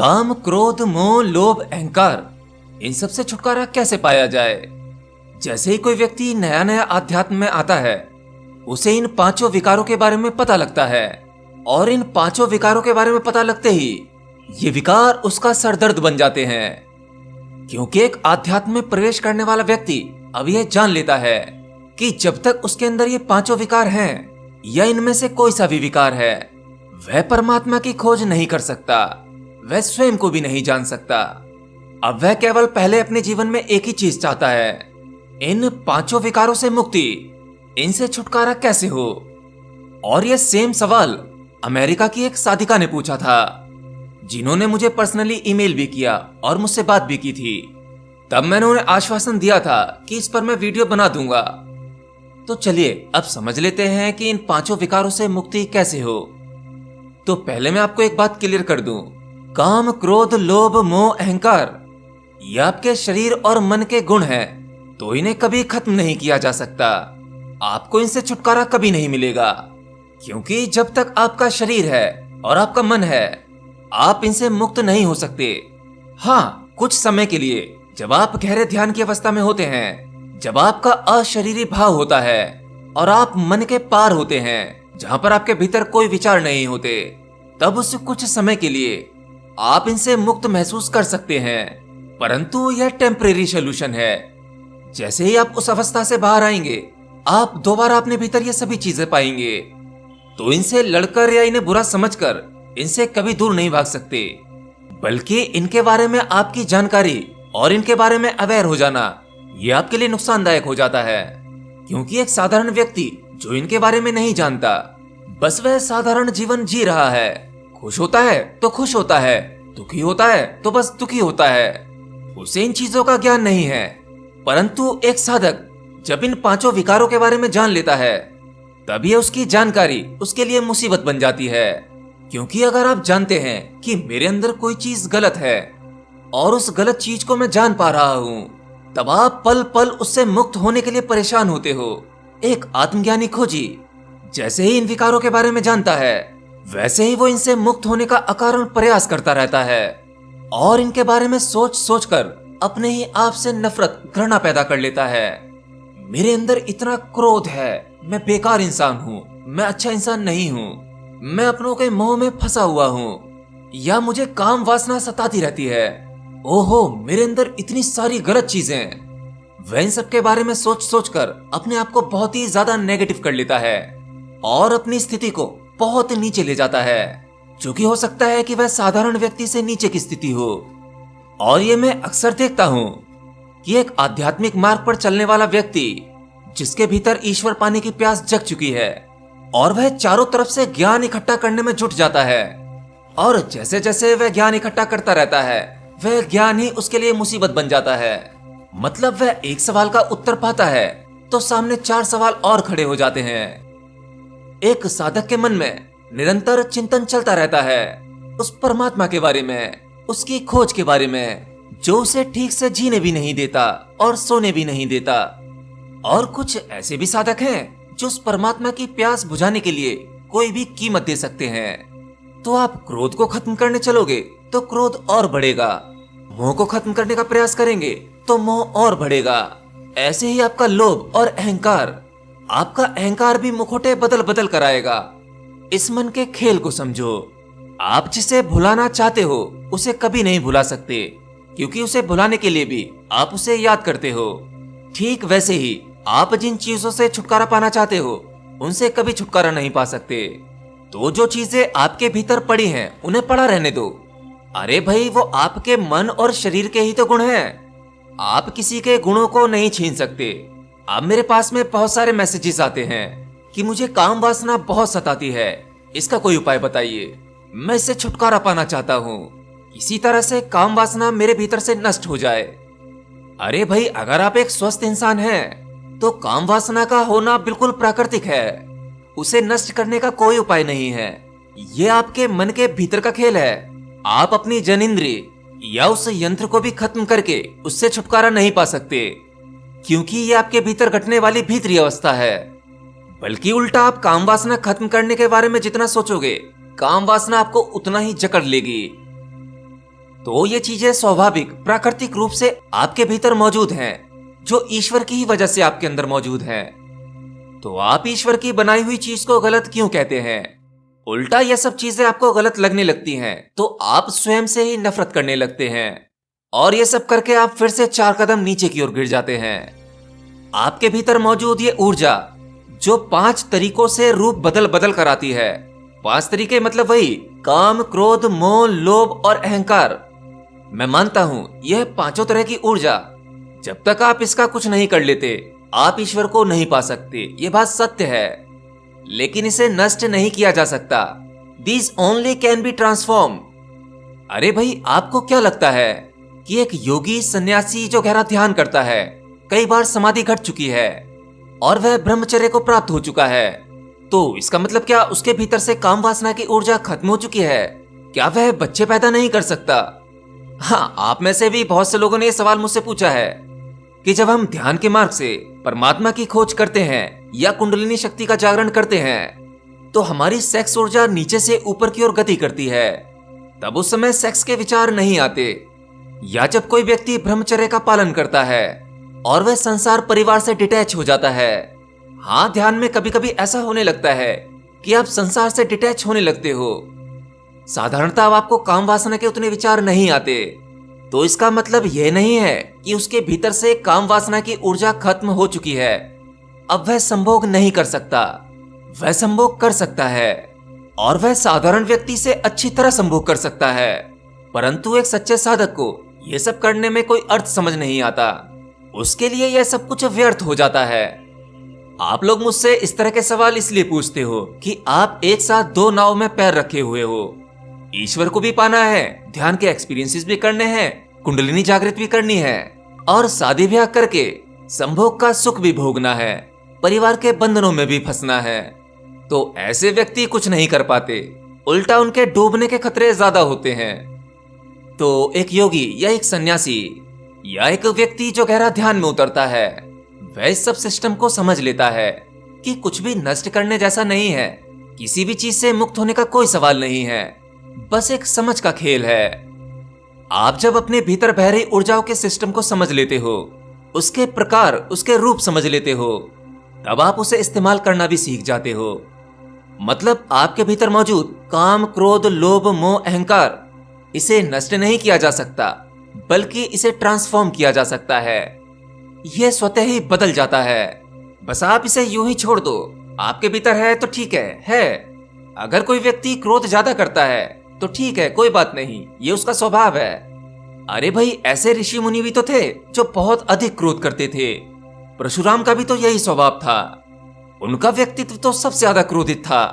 काम, क्रोध, मोह, लोभ, अहंकार, इन सब से छुटकारा कैसे पाया जाए। जैसे ही कोई व्यक्ति नया नया आध्यात्म में आता है, उसे इन पांचों विकारों के बारे में पता लगता है, और इन पांचों विकारों के बारे में पता लगते ही ये विकार उसका सरदर्द बन जाते हैं। क्योंकि एक आध्यात्म में प्रवेश करने वाला व्यक्ति अब यह जान लेता है कि जब तक उसके अंदर ये पांचों विकार हैं, या इनमें से कोई सा भी विकार है, वह परमात्मा की खोज नहीं कर सकता, वह स्वयं को भी नहीं जान सकता। अब वह केवल पहले अपने जीवन में एक ही चीज चाहता है, इन पांचों विकारों से मुक्ति, इनसे छुटकारा कैसे हो। और यह सेम सवाल अमेरिका की एक साधिका ने पूछा था, जिन्होंने मुझे पर्सनली ईमेल भी किया और मुझसे बात भी की थी। तब मैंने उन्हें आश्वासन दिया था कि इस पर मैं वीडियो बना दूंगा। तो चलिए अब समझ लेते हैं कि इन पांचों विकारों से मुक्ति कैसे हो। तो पहले मैं आपको एक बात क्लियर कर दूं, काम, क्रोध, लोभ, मोह, अहंकार, ये आपके शरीर और मन के गुण हैं, तो इन्हें कभी खत्म नहीं किया जा सकता। आपको इनसे छुटकारा कभी नहीं मिलेगा, क्योंकि जब तक आपका शरीर है और आपका मन है, आप इनसे मुक्त नहीं हो सकते। हाँ, कुछ समय के लिए, जब आप गहरे ध्यान की अवस्था में होते हैं, जब आपका अशरीरी भाव होता है और आप मन के पार होते हैं, जहां पर आपके भीतर कोई विचार नहीं होते, तब उस कुछ समय के लिए आप इनसे मुक्त महसूस कर सकते हैं। परंतु यह टेम्परेरी सोल्यूशन है। जैसे ही आप उस अवस्था से बाहर आएंगे, आप दोबारा अपने भीतर ये सभी चीजें पाएंगे। तो इनसे लड़कर या इन्हें बुरा समझकर इनसे कभी दूर नहीं भाग सकते, बल्कि इनके बारे में आपकी जानकारी और इनके बारे में अवेयर हो जाना, ये आपके लिए नुकसानदायक हो जाता है। क्योंकि एक साधारण व्यक्ति जो इनके बारे में नहीं जानता, बस वह साधारण जीवन जी रहा है। खुश होता है तो खुश होता है, दुखी होता है तो बस दुखी होता है, उसे इन चीजों का ज्ञान नहीं है। परंतु एक साधक जब इन पांचों विकारों के बारे में जान लेता है, तब ये उसकी जानकारी उसके लिए मुसीबत बन जाती है। क्योंकि अगर आप जानते हैं कि मेरे अंदर कोई चीज गलत है और उस गलत चीज को मैं जान पा रहा हूँ, तब आप पल पल उससे मुक्त होने के लिए परेशान होते हो। एक आत्मज्ञानी खोजी जैसे ही इन विकारों के बारे में जानता है, वैसे ही वो इनसे मुक्त होने का अकारण प्रयास करता रहता है, और इनके बारे में सोच सोच कर अपने ही आप से नफरत, घृणा पैदा कर लेता है। मेरे अंदर इतना क्रोध है, मैं बेकार इंसान हूँ, मैं अच्छा इंसान नहीं हूँ, मैं अपनों के मोह में फंसा हुआ हूँ, या मुझे काम वासना सताती रहती है। ओहो, मेरे अंदर इतनी सारी गलत चीजें। वह इन सब के बारे में सोच सोच कर अपने आप को बहुत ही ज्यादा नेगेटिव कर लेता है और अपनी स्थिति को बहुत नीचे ले जाता है, जो कि हो सकता है कि वह साधारण व्यक्ति से नीचे की स्थिति हो। और ये मैं अक्सर देखता हूँ कि एक आध्यात्मिक मार्ग पर चलने वाला व्यक्ति, जिसके भीतर ईश्वर पाने की प्यास जग चुकी है, और वह चारों तरफ से ज्ञान इकट्ठा करने में जुट जाता है, और जैसे जैसे वह ज्ञान इकट्ठा करता रहता है, वह ज्ञान ही उसके लिए मुसीबत बन जाता है। मतलब वह एक सवाल का उत्तर पाता है तो सामने 4 सवाल और खड़े हो जाते हैं। एक साधक के मन में निरंतर चिंतन चलता रहता है उस परमात्मा के बारे में, उसकी खोज के बारे में, जो उसे ठीक से जीने भी नहीं देता और सोने भी नहीं देता। और कुछ ऐसे भी साधक हैं जो उस परमात्मा की प्यास बुझाने के लिए कोई भी कीमत दे सकते हैं। तो आप क्रोध को खत्म करने चलोगे तो क्रोध और बढ़ेगा, मोह को खत्म करने का प्रयास करेंगे तो मोह और बढ़ेगा। ऐसे ही आपका लोभ और अहंकार, आपका अहंकार भी मुखौटे बदल बदल कर आएगा। इस मन के खेल को समझो। आप जिसे भुलाना चाहते हो उसे कभी नहीं भुला सकते, क्योंकि उसे भुलाने के लिए भी आप उसे याद करते हो। ठीक वैसे ही आप जिन चीजों से छुटकारा पाना चाहते हो, उनसे कभी छुटकारा नहीं पा सकते। तो जो चीजें आपके भीतर पड़ी हैं, उन्हें पड़ा रहने दो। अरे भाई, वो आपके मन और शरीर के ही तो गुण हैं। आप किसी के गुणों को नहीं छीन सकते। अब मेरे पास में बहुत सारे मैसेजेस आते हैं कि मुझे काम वासना बहुत सताती है, इसका कोई उपाय बताइए, मैं इससे छुटकारा पाना चाहता हूँ, इसी तरह से काम वासना मेरे भीतर से नष्ट हो जाए। अरे भाई, अगर आप एक स्वस्थ इंसान हैं, तो काम वासना का होना बिल्कुल प्राकृतिक है, उसे नष्ट करने का कोई उपाय नहीं है। ये आपके मन के भीतर का खेल है। आप अपनी जनिंद्रिय या उस यंत्र को भी खत्म करके उससे छुटकारा नहीं पा सकते, क्योंकि ये आपके भीतर घटने वाली भीतरी अवस्था है। बल्कि उल्टा, आप काम वासना खत्म करने के बारे में जितना सोचोगे, काम वासना आपको उतना ही जकड़ लेगी। तो ये चीजें स्वाभाविक प्राकृतिक रूप से आपके भीतर मौजूद हैं, जो ईश्वर की ही वजह से आपके अंदर मौजूद हैं। तो आप ईश्वर की बनाई हुई चीज को गलत क्यों कहते हैं? उल्टा ये सब चीजें आपको गलत लगने लगती हैं तो आप स्वयं से ही नफरत करने लगते हैं, और ये सब करके आप फिर से 4 कदम नीचे की ओर गिर जाते हैं। आपके भीतर मौजूद ये ऊर्जा जो 5 तरीकों से रूप बदल बदल कर आती है। 5 तरीके मतलब वही काम, क्रोध, मोह, लोभ और अहंकार। मैं मानता हूं यह 5 तरह की ऊर्जा, जब तक आप इसका कुछ नहीं कर लेते आप ईश्वर को नहीं पा सकते। ये बात सत्य है, लेकिन इसे नष्ट नहीं किया जा सकता। This only can be transform. अरे भाई, आपको क्या लगता है कि एक योगी सन्यासी जो गहरा ध्यान करता है, कई बार समाधि घट चुकी है और वह ब्रह्मचर्य को प्राप्त हो चुका है, तो इसका मतलब क्या उसके भीतर से काम वासना की ऊर्जा खत्म हो चुकी है? क्या वह बच्चे पैदा नहीं कर सकता? हाँ, आप में से भी बहुत से लोगों ने यह सवाल मुझसे पूछा है कि जब हम ध्यान के मार्ग से परमात्मा की खोज करते हैं या कुंडलिनी शक्ति का जागरण करते हैं तो हमारी सेक्स ऊर्जा नीचे से ऊपर की ओर गति करती है। तब उस समय सेक्स के विचार नहीं आते। या जब कोई व्यक्ति ब्रह्मचर्य का पालन करता है और वह संसार परिवार से डिटैच हो जाता है। हाँ, ध्यान में कभी कभी ऐसा होने लगता है कि आप संसार से डिटैच होने लगते हो। साधारणतः आपको काम वासना के उतने विचार नहीं आते, तो इसका मतलब यह नहीं है कि उसके भीतर से काम वासना की ऊर्जा खत्म हो चुकी है। अब वह संभोग नहीं कर सकता, वह संभोग कर सकता है, और वह साधारण व्यक्ति से अच्छी तरह संभोग कर सकता है। परंतु एक सच्चे साधक को यह सब करने में कोई अर्थ समझ नहीं आता। उसके लिए यह सब कुछ व्यर्थ हो जाता है। आप लोग मुझसे इस तरह के सवाल इसलिए पूछते हो कि आप एक साथ 2 नाव में पैर रखे हुए हो। ईश्वर को भी पाना है, ध्यान के एक्सपीरियंसेस भी करने हैं, कुंडलिनी जागृत भी करनी है, और शादी ब्याह करके संभोग का सुख भी भोगना है, परिवार के बंधनों में भी फंसना है। तो ऐसे व्यक्ति कुछ नहीं कर पाते, उल्टा उनके डूबने के खतरे ज्यादा होते हैं। तो एक योगी या एक सन्यासी या एक व्यक्ति जो गहरा ध्यान में उतरता है, वह इस सब सिस्टम को समझ लेता है कि कुछ भी नष्ट करने जैसा नहीं है, किसी भी चीज से मुक्त होने का कोई सवाल नहीं है, बस एक समझ का खेल है। आप जब अपने भीतर बह रही ऊर्जाओं के सिस्टम को समझ लेते हो, उसके प्रकार, उसके रूप समझ लेते हो, तब आप उसे इस्तेमाल करना भी सीख जाते हो। मतलब आपके भीतर मौजूद काम, क्रोध, लोभ, मोह, अहंकार, इसे नष्ट नहीं किया जा सकता, बल्कि इसे ट्रांसफॉर्म किया जा सकता है। यह स्वतः ही बदल जाता है। बस आप इसे यूं ही छोड़ दो। आपके भीतर है तो ठीक है। अगर कोई व्यक्ति क्रोध ज्यादा करता है तो ठीक है, कोई बात नहीं, ये उसका स्वभाव है। अरे भाई, ऐसे ऋषि मुनि भी तो थे जो बहुत अधिक क्रोध करते थे। परशुराम का भी तो यही स्वभाव था, उनका व्यक्तित्व तो सबसे ज्यादा क्रोधित था।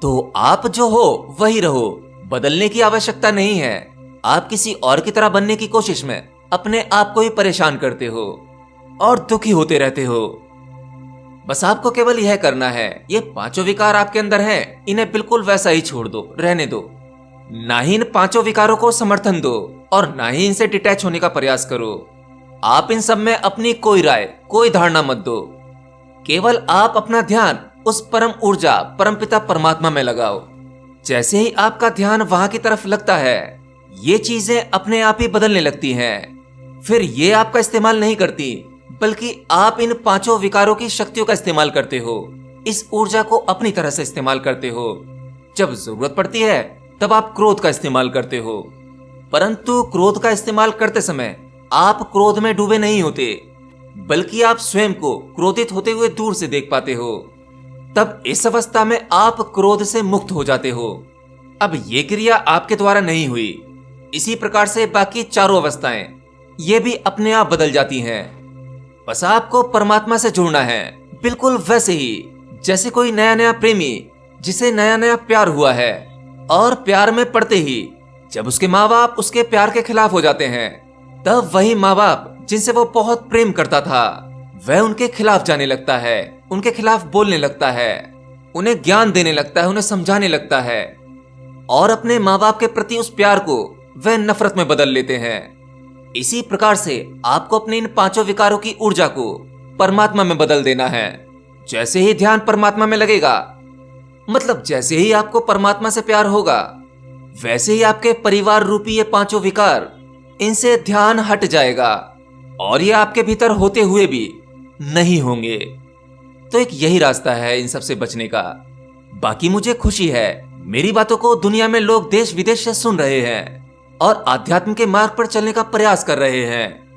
तो आप जो हो वही रहो, बदलने की आवश्यकता नहीं है। आप किसी और की तरह बनने की कोशिश में अपने आप को ही परेशान करते हो और दुखी होते रहते हो। बस आपको केवल यह करना है, ये 5 विकार आपके अंदर हैं, इन्हें बिल्कुल वैसा ही छोड़ दो, रहने दो। ना ही इन 5 विकारों को समर्थन दो और ना ही इनसे डिटैच होने का प्रयास करो। आप इन सब में अपनी कोई राय, कोई धारणा मत दो। केवल आप अपना ध्यान उस परम ऊर्जा, परमपिता परमात्मा में लगाओ। जैसे ही आपका ध्यान वहां की तरफ लगता है, ये चीजें अपने आप ही बदलने लगती हैं। फिर ये आपका इस्तेमाल नहीं करती, बल्कि आप इन 5 विकारों की शक्तियों का इस्तेमाल करते हो। इस ऊर्जा को अपनी तरह से इस्तेमाल करते हो। जब जरूरत पड़ती है तब आप क्रोध का इस्तेमाल करते हो, परंतु क्रोध का इस्तेमाल करते समय आप क्रोध में डूबे नहीं होते, बल्कि आप स्वयं को क्रोधित होते हुए दूर से देख पाते हो। तब इस अवस्था में आप क्रोध से मुक्त हो जाते हो। अब ये क्रिया आपके द्वारा नहीं हुई। इसी प्रकार से बाकी 4 अवस्थाएं ये भी अपने आप बदल जाती हैं। बस आपको परमात्मा से जुड़ना है, बिल्कुल वैसे ही जैसे कोई नया नया प्रेमी जिसे नया नया प्यार हुआ है, और प्यार में पड़ते ही जब उसके माँ बाप उसके प्यार के खिलाफ हो जाते हैं, तब वही माँ बाप जिनसे वो बहुत प्रेम करता था, वह उनके खिलाफ जाने लगता है, उनके खिलाफ बोलने लगता है, उन्हें ज्ञान देने लगता है, उन्हें समझाने लगता है, और अपने माँ बाप के प्रति उस प्यार को वह नफरत में बदल लेते हैं। इसी प्रकार से आपको अपने इन 5 विकारों की ऊर्जा को परमात्मा में बदल देना है। जैसे ही ध्यान परमात्मा में लगेगा, मतलब जैसे ही आपको परमात्मा से प्यार होगा, वैसे ही आपके परिवार रूपी ये पांचों विकार, इनसे ध्यान हट जाएगा और ये आपके भीतर होते हुए भी नहीं होंगे। तो एक यही रास्ता है इन सब से बचने का। बाकी मुझे खुशी है, मेरी बातों को दुनिया में लोग देश विदेश से सुन रहे हैं और आध्यात्म के मार्ग पर चलने का प्रयास कर रहे हैं।